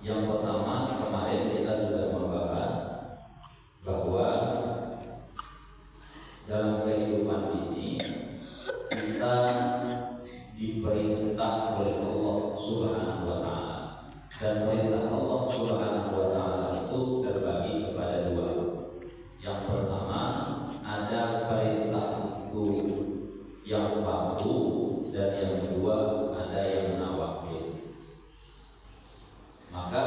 Yang pertama, kemarin kita sudah membahas bahwa dalam kehidupan ini kita diperintah oleh Allah Subhanahu wa Ta'ala, dan perintah Allah Subhanahu wa Ta'ala itu terbagi kepada dua. Yang pertama, ada perintah itu yang fardu, dan yang kedua ada yang nawafil. Maka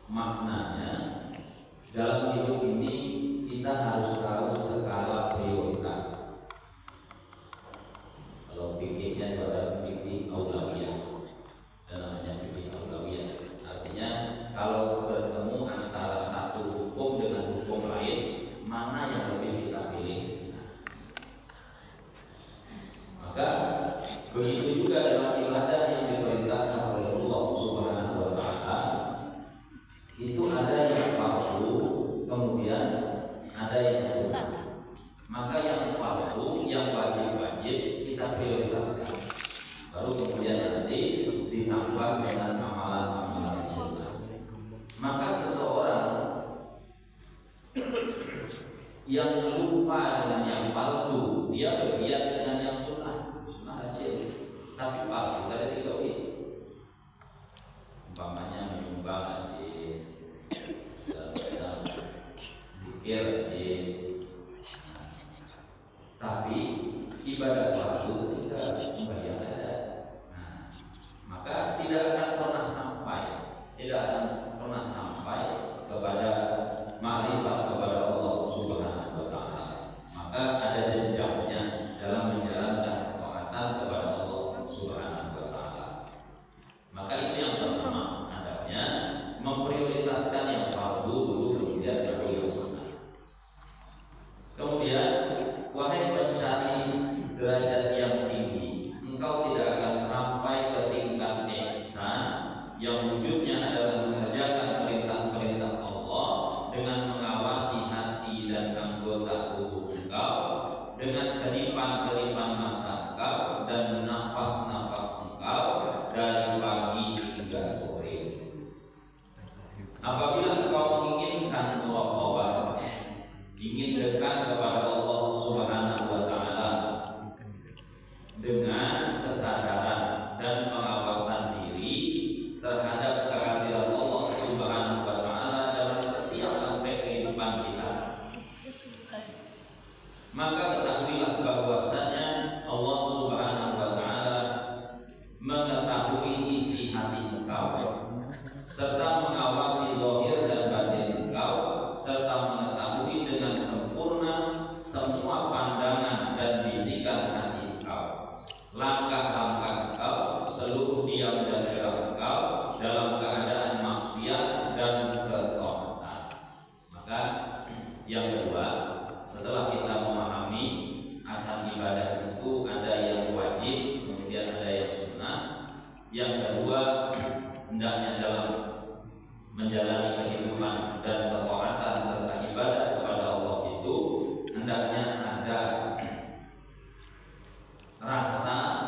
maknanya dalam hidup ini kita harus tahu skala prioritas. Kalau fikihnya pada fikih aulawiyah, dan namanya fikih aulawiyah, artinya kalau bertemu antara satu hukum dengan hukum lain, mana yang lebih kita pilih. Maka begitu juga dalam ibadah yang diperintahkan oleh Allah Subhanahu wa Ta'ala, itu ada yang fardu, kemudian ada yang sunnah. Maka yang fardu, yang wajib-wajib kita prioritaskan, baru kemudian nanti ditambah dengan amalan-amalan sunnah. Maka seseorang yang lupa dengan yang fardu, dia bergiat dengan yang sunnah aja, tapi fardu tadi tidak. Umpamanya menyumbang aja, dalam zikir aja, tapi ibadah fardu tidak membayar ada. Maka tidak akan pernah sampai kepada ma'rifat kepada Allah Subhanahu wa Ta'ala. Maka ada jenjangnya dalam menjalankan ketaatan kepada Allah Subhanahu wa Ta'ala. Maka itu yang pertama, adabnya memprioritaskan yang fardu dulu, kemudian baru yang sunnah. Kemudian, wahai pencari derajat yang tinggi, engkau tidak akan sampai ke tingkat ihsan yang wujudnya adalah mengerjakan perintah-perintah Allah dengan mengawasi hati dan anggota tubuh engkau, dengan kedipan-kedipan mata engkau dan nafas-nafas engkau dari pagi hingga sore. Apabila engkau menginginkan muraqabah, ingin dekat kepada Allah Subhanahu wa Ta'ala dengan kesadaran dan pengawasan diri terhadap kehadiran Allah Subhanahu wa Ta'ala dalam setiap aspek kehidupan kita, maka ketahuilah bahwasanya Allah Subhanahu wa Ta'ala mengetahui isi hati engkau, serta mengawasi zahir dan batin engkau, serta mengetahui dengan sempurna semua pandangan dan bisikan hati engkau, langkah-langkah engkau, seluruh diam dan gerak engkau dalam keadaan maksiat dan ketaatan. Maka yang kedua, setelah kita memahami akan ibadah itu ada yang wajib, kemudian ada yang sunnah. Yang kedua, hendaknya dalam menjalani kehidupan dan ketaatan serta ibadah kepada Allah itu hendaknya ada rasa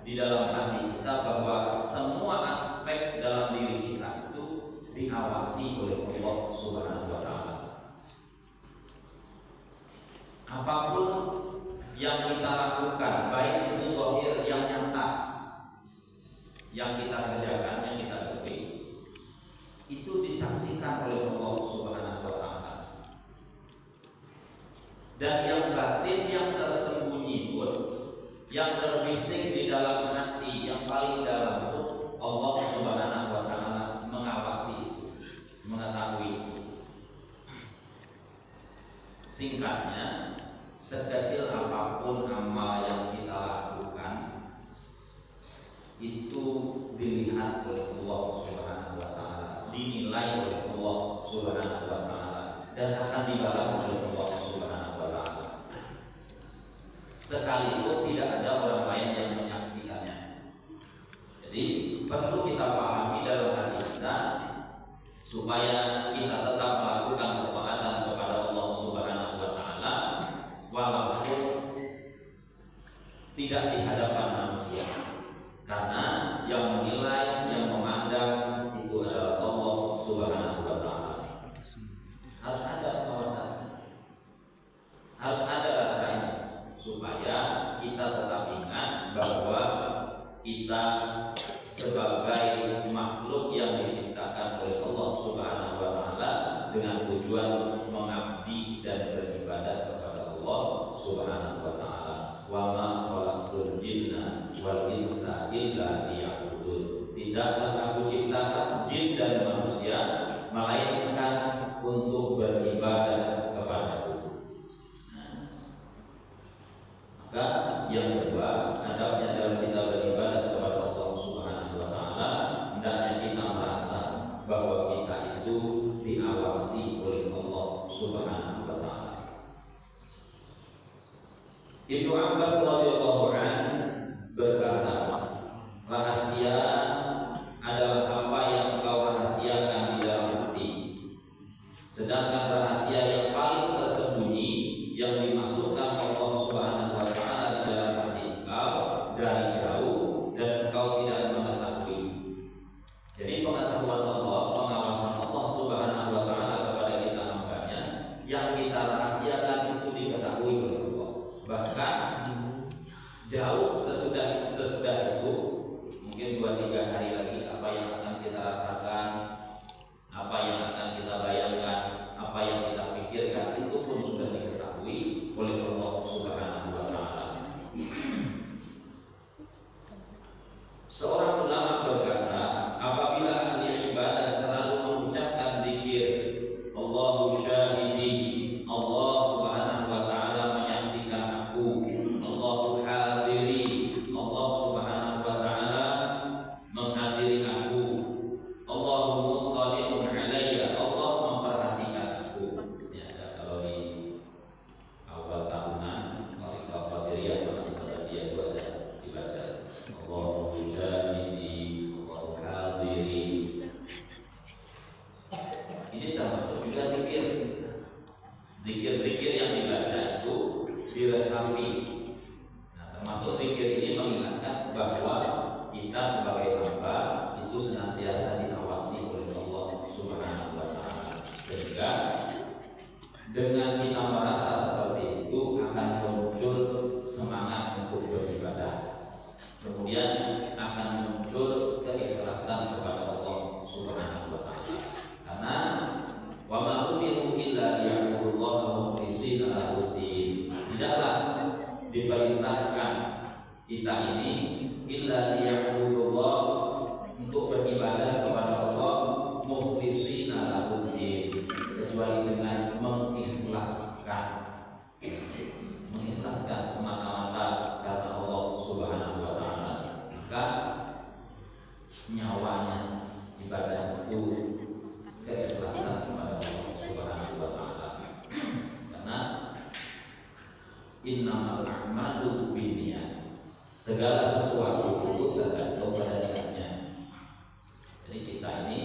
di dalam hati kita bahwa semua aspek dalam diri kita itu diawasi oleh Allah Subhanahu wa Ta'ala. Apapun yang kita lakukan, baik itu zahir yang nyata yang kita kerjakan, yang kita beri, itu disaksikan oleh Allah Subhanahu wa Ta'ala. Dan yang batin, yang tersembunyi pun, yang terbisik di dalam hati, yang paling dalam pun, Allah Subhanahu wa Ta'ala mengawasi itu, mengetahui. Singkatnya, sekecil apapun amal yang kita lakukan, itu dilihat oleh Allah Subhanahu wa Ta'ala, dinilai oleh Allah Subhanahu wa Ta'ala, dan akan dibalas oleh Allah Subhanahu wa Ta'ala. Sekalipun tidak ada orang lain yang menyaksikannya. Jadi perlu kita pahami dalam hati kita supaya kita tetap melakukan ketaatan kepada Allah Subhanahu wa Ta'ala walaupun tidak di hadapan manusia. Karena yang menilai, yang memandang dengan tujuan mengabdi dan beribadah kepada Allah Subhanahu wa taala. Wa ma khalaqtul jinna wal insa illa liya'budun. Tidaklah aku ciptakan jin dan manusia melainkan untuk beribadah kepadaku. Maka yang kedua, adabnya dalam kita beribadah kepada Allah Subhanahu wa taala, hendaknya kita merasa bahwa kita itu diawasi oleh Allah Subhanahu wa taala. Ibnu Abbas radhiyallahu anhu berkata, rahasia adalah apa yang kau rahasiakan di dalam hati. Sedangkan rahasia yang paling tersembunyi yang dimasukkan Allah Subhanahu wa taala di dalam hati engkau dari jauh dan engkau tidak mengetahui. Jadi pengetahuan Allah, pengawasan Allah Subhanahu wa taala kepada kita hambanya yang kita rahasiakan itu diketahui oleh Allah. Bahkan jauh sesudah itu, mungkin 2-3 hari lagi, apa yang akan kita rasakan, apa yang akan kita bayangkan, apa yang kita pikirkan, itu pun sudah diketahui oleh Allah Subhanahu wa taala. Seorang ulama berkata, apabila ahli ibadah selalu mengucapkan zikir Allahu syahidi, Allah Subhanahu wa taala menyaksikan aku, Allahu hadiri, Allah Subhanahu wa taala menghadiri aku, Allahu muttali'un alayya, Allah memperhatikan aku. Ya, kalau di awal tahunan Tariqah Qadiriyah pada dia itu ada dibaca Allahu syahidi, Allahu hadiri. Ini termasuk juga zikir. Zikir-zikir yang dibaca itu diresapi. Nah, termasuk zikir ini mengingatkan bahwa kita sebagai hamba itu senantiasa diawasi oleh Allah Subhanahu wa taala. Sehingga dengan kita merasa seperti itu akan muncul semangat untuk beribadah. Kemudian akan muncul keikhlasan kepada Allah Subhanahu wa taala. Karena wa ma umiru illa liya'budullaha mukhlishina lahuddin. Tidaklah diperintahkan kita ini illa liya'budullah, untuk beribadah kepada Allah mukhlishina lahuddin, kecuali dengan mengikhlaskan semata-mata karena Allah Subhanahu wa taala. Maka nyawanya ibadah itu keikhlasan kepada Allah Subhanahu wa taala. Karena innamal a'malu binniyat, segala sesuatu itu tergantung pada niatnya. Jadi kita ini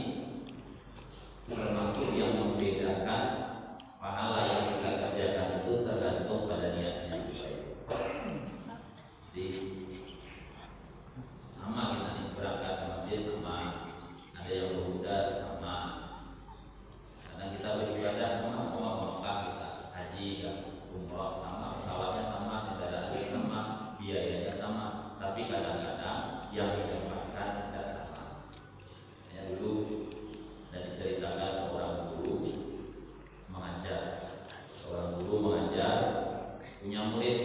termasuk yang membedakan pahala yang kita kerjakan itu tergantung pada niatnya. Jadi sama kita nih, berangkat ke masjid sama, ada yang berbudak sama, karena kita beribadah sama Mekah, kita haji dan umrah sama, pesawatnya sama, kendaraannya sama, biayanya sama, tapi kadang-kadang yang didapatkan tidak sama. Ya, dulu dan diceritakan seorang guru mengajar, punya murid.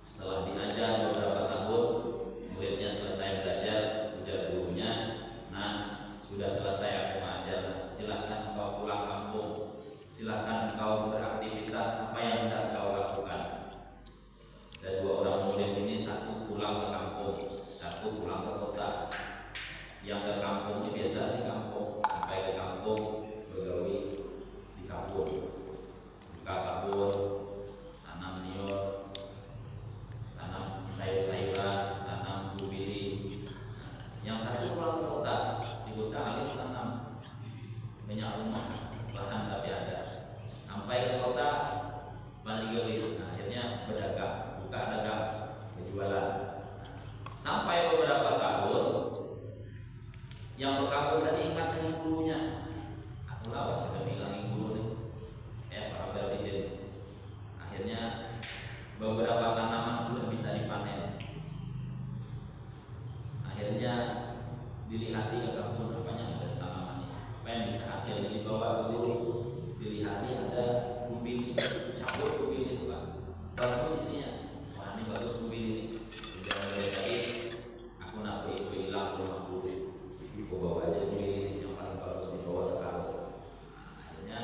Setelah diajar beberapa tahun, muridnya selesai belajar, ujar gurunya, nah sudah selesai aku mengajar, silahkan kau pulang kampung, silahkan kau beraktivitas apa yang hendak kau lakukan. Dan 2 orang murid ini, satu pulang ke kampung, satu pulang ke kota. Yang ke kampung ini biasa di kampung, sampai ke kampung bergawi di kampung, buka kebun, tanam nior, tanam sayur-sayuran, tanam bubili. Yang satu pulang ke kota, di kota alih tanam banyak rumah, lahan tapi ada. Sampai ke kota balik lagi, nah, akhirnya berdagang, buka dagang, berjualan. Sampai beberapa tahun, yang berkabut tadi ingat dengan gurunya. Aku lawas sudah bilangin guru nih, Pak Presiden. Akhirnya beberapa tanaman sudah bisa dipanen. Akhirnya dilihati ke kebun, apanya ada tanaman ini, apa yang bisa hasil dibawa dulu dilihatnya ada mobil cabut mobil itu kan bagus isinya, wah ini bagus mobil ini jangan bedain aku nak itu hilang rumah dulu bawa aja mobil ini yang paling bagus dibawa sekarang. Akhirnya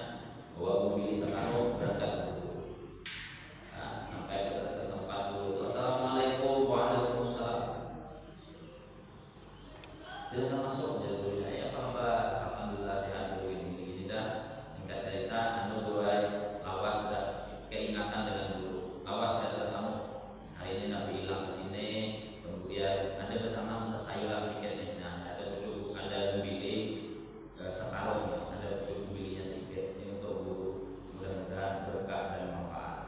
bawa mobil sekarang berangkat sampai ke tempat dulu. Assalamualaikum waalaikumsalam. Silakan masuk jadi ya apa kabar? Alhamdulillah sehat dulu ini dah. Singkat cerita anu doa lawas sudah keingatan dengan dulu. Awas ya kamu. Hari ini Nabi hilang ke sini, kemudian ada bertanam sayuran sedikit nih. Nah, ada bibili sekarang ya, ada bilinya sedikit. Ini untuk guru. Mudah-mudahan berkah dan manfaat.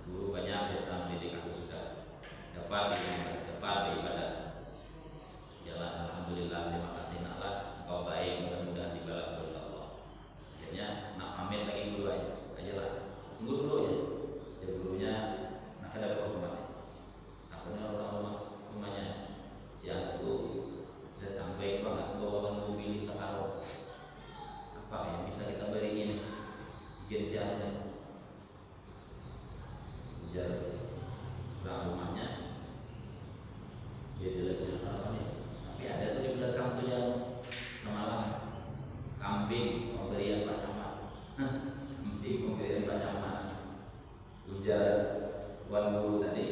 Guru banyak biasa mendidik aku sudah dapat ibadah. Jalan alhamdulillah, terima kasih naklah kau baik, mudah-mudahan dibalas oleh Allah. Akhirnya nak pamit lagi dulu aja lah. Tunggu dulu ya. Jadi gurunya nak ada konfirmasi. Akhirnya orang rumahnya siang itu datang baik banget bawa mobil sekarang. Apa yang bisa kita beri ini? Bikin siangnya. Ujar orang rumahnya dia jeleknya apa nih? Tapi ada tuh di belakang tuh yang semalam kambing pemberian Pak Camat. Kambing pemberian Pak Camat. Ujar tuan guru tadi,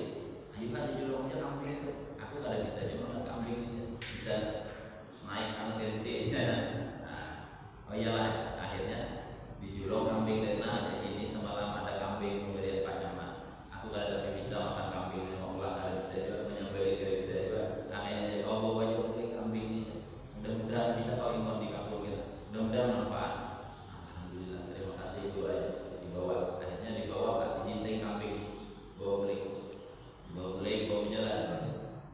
ayo kan dijulungnya kambing itu. Aku nggak ada bisa juga kambing itu bisa naik tensi. Oh iyalah, akhirnya dijulung kambing karena ini semalam ada kambing pemberian Pak Camat. Aku nggak ada bisa makan kambing, mau ulang ada bisa juga menyembelih tidak bisa juga. Akhirnya bawa kambing ini. Mudah-mudahan bisa kau iman dikabulkan. Mudah-mudahan manfaat. Alhamdulillah, terima kasih itu aja dibawa. Akhirnya dibawa Pak jinting kambing, bawa beli, bawa jalan.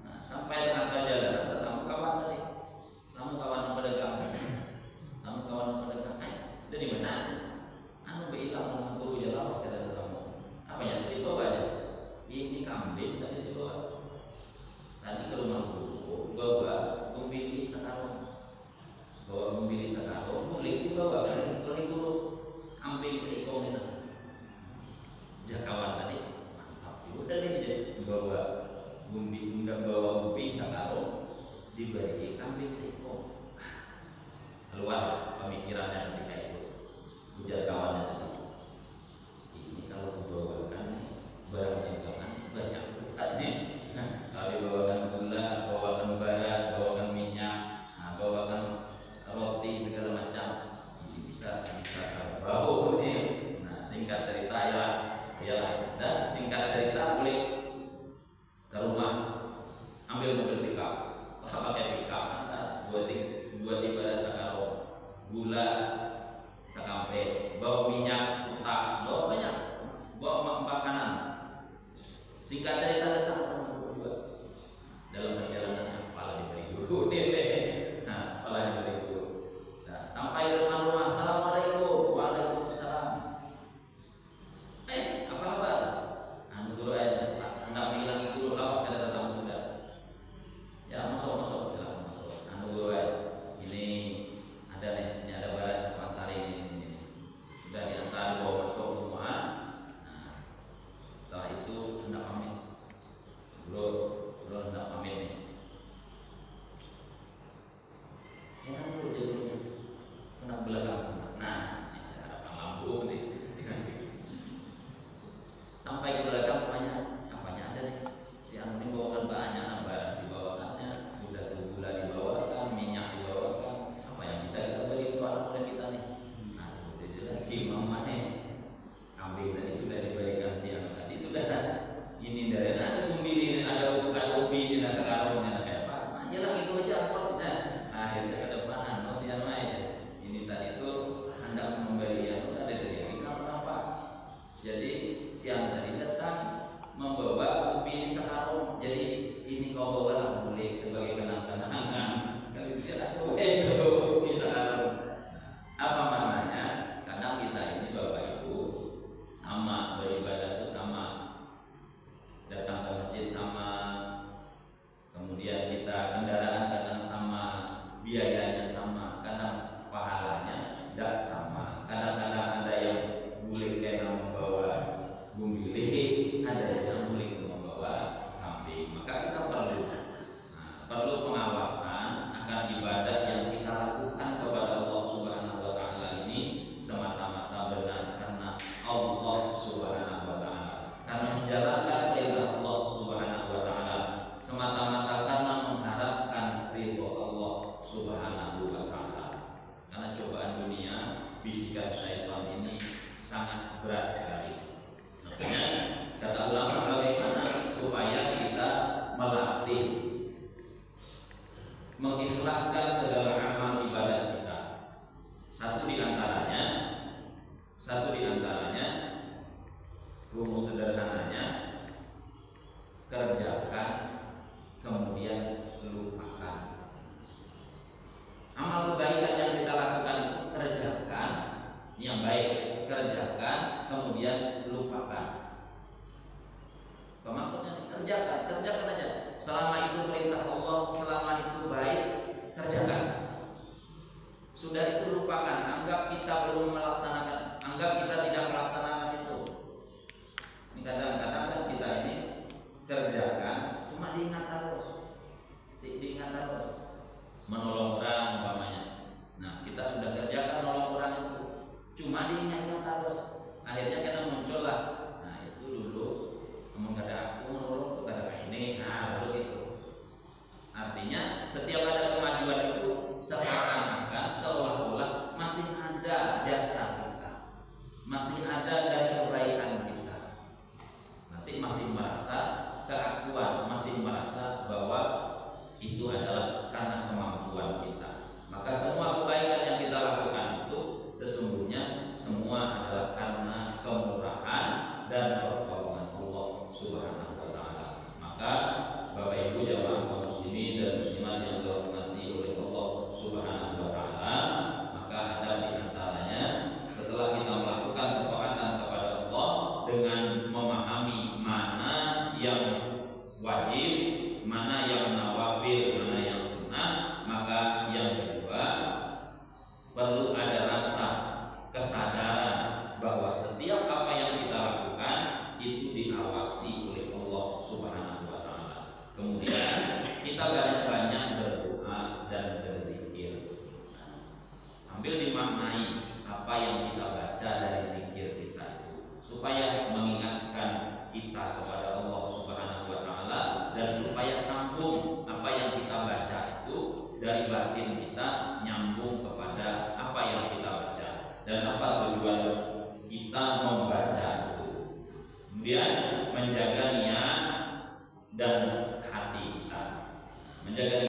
Nah, sampai tengah jalan ada tamu kawan tadi. Tamu kawan yang pedagang. Tamu kawan yang pedagang. Dari mana? Anu bilang dengan guru jalan pas ada tamu. Apa yang tadi bawa aja? Ini kambing tadi dibawa. Tadi ke rumah guru bawa mobil sekarang, boleh dibawa oleh guru kambing seekor ini. Jakawan tadi mantap, udah deh bawa mobil sekarang dibagi kambing seekor. Keluar pemikirannya ketika itu, ujar kawannya tadi. Ini kalau dibawakan barang dagangan banyak nih. Kalau dibawakan gula, bawakan beras, bawakan minyak, bawakan roti segala macam, ini bisa bau nih. Nah, singkat cerita ya, dan singkat cerita boleh ke rumah ambil mobil pickup, pakai pickup, buat ibadah sekarang, gula sekampe, bawa minyak seputar, bawa banyak, bawa makanan. Singkat cerita datang ke rumah guru juga. Dalam perjalanannya kepala diberi guru nah kepala diberi guru. Nah, sampai ke rumah assalamualaikum waalaikumsalam. Apa kabar? Anu guru aja hendak menghilangi guru lawas kada tamu sudah. Ya masuk silakan masuk. Anu guru aja ini ada nih, ini ada baras pantari ini. Sudah diantar bawa masuk semua. Nah, setelah itu hendak pamit. Bro hendak pamit nih. Enak dulu dia dulu. Hendak belakang semua. Nah, ini harapan lambung nih. Sampai ke belakang apanya ada nih. Si anu ini bawakan banyak, baras dibawakannya, sudah gula dibawakan, minyak dibawakan. Apa yang bisa kita beri untuk anak muda kita nih? Aduh, jadi lagi mama nih. Kambing tadi sudah diberikan siang tadi sudah. Ini dari ada ubi di sekarang kayak apa? Ayolah itu aja apa? Nah, akhirnya ke depan masih yang lain. Ini tadi itu hendak memberi yang udah ada terjadi kenapa? Jadi siang tadi datang membawa ubi di sekarang. Jadi ini kau bawa lah boleh sebagai kenang-kenangan. Sekali dia aku ubi sekarang. Apa maknanya? Kadang kita ini Bapak Ibu sama beribadah itu sama. Datang ke masjid sama, kemudian kita kendaraan kadang sama, biayanya sama, kadang pahalanya bisikan syaitan ini sangat berat sekali. Makanya kata ulama, bagaimana supaya kita melatih mengikhlaskan segala amal ibadah kita. Satu di antaranya rumus sederhananya, kerjakan kemudian lupakan. Amal kebaikan yang kita lakukan itu kerjakan yang baik, kerjakan kemudian lupakan. Apa maksudnya? Kerjakan aja. Selama itu perintah Allah, selama itu baik, kerjakan. Sudah itu lupakan, anggap kita belum melaksanakan, anggap kita tidak melaksanakan itu. Ini kadang-kadang kita ini kerjakan cuma diingat terus. Menolong orang umpamanya. Nah, kita sudah kerjakan nolong orang itu, cuma diingat terus. Akhirnya kita muncul lah. Nah, itu dulu ngomong kata aku menolong tuh kata ini. Nah, lalu itu. Artinya setiap ada kemajuan itu seakan-akan seolah-olah masih ada jasa kita, masih ada dari kebaikan kita. Nanti masih merasa keakuan, masih merasa bahwa itu adalah karena kemampuan kita. Maka semua kebaikan yang kita lakukan itu sesungguhnya semua adalah karena kemurahan dan pertolongan Allah Subhanahu wa taala. Maka Bapak Ibu jamaah kaum muslimin dan muslimat yang dirahmati oleh Allah Subhanahu wa taala, maka ada di antaranya setelah kita melakukan ketaatan kepada Allah dengan memahami mana yang wajib, mana yang nawafil, mana yang sunnah, maka yang kedua perlu ada rasa kesadaran bahwa setiap apa yang kita lakukan itu diawasi oleh Allah Subhanahu wa taala. Kemudian kita banyak-banyak berdoa dan berzikir sambil dimaknai apa yang kita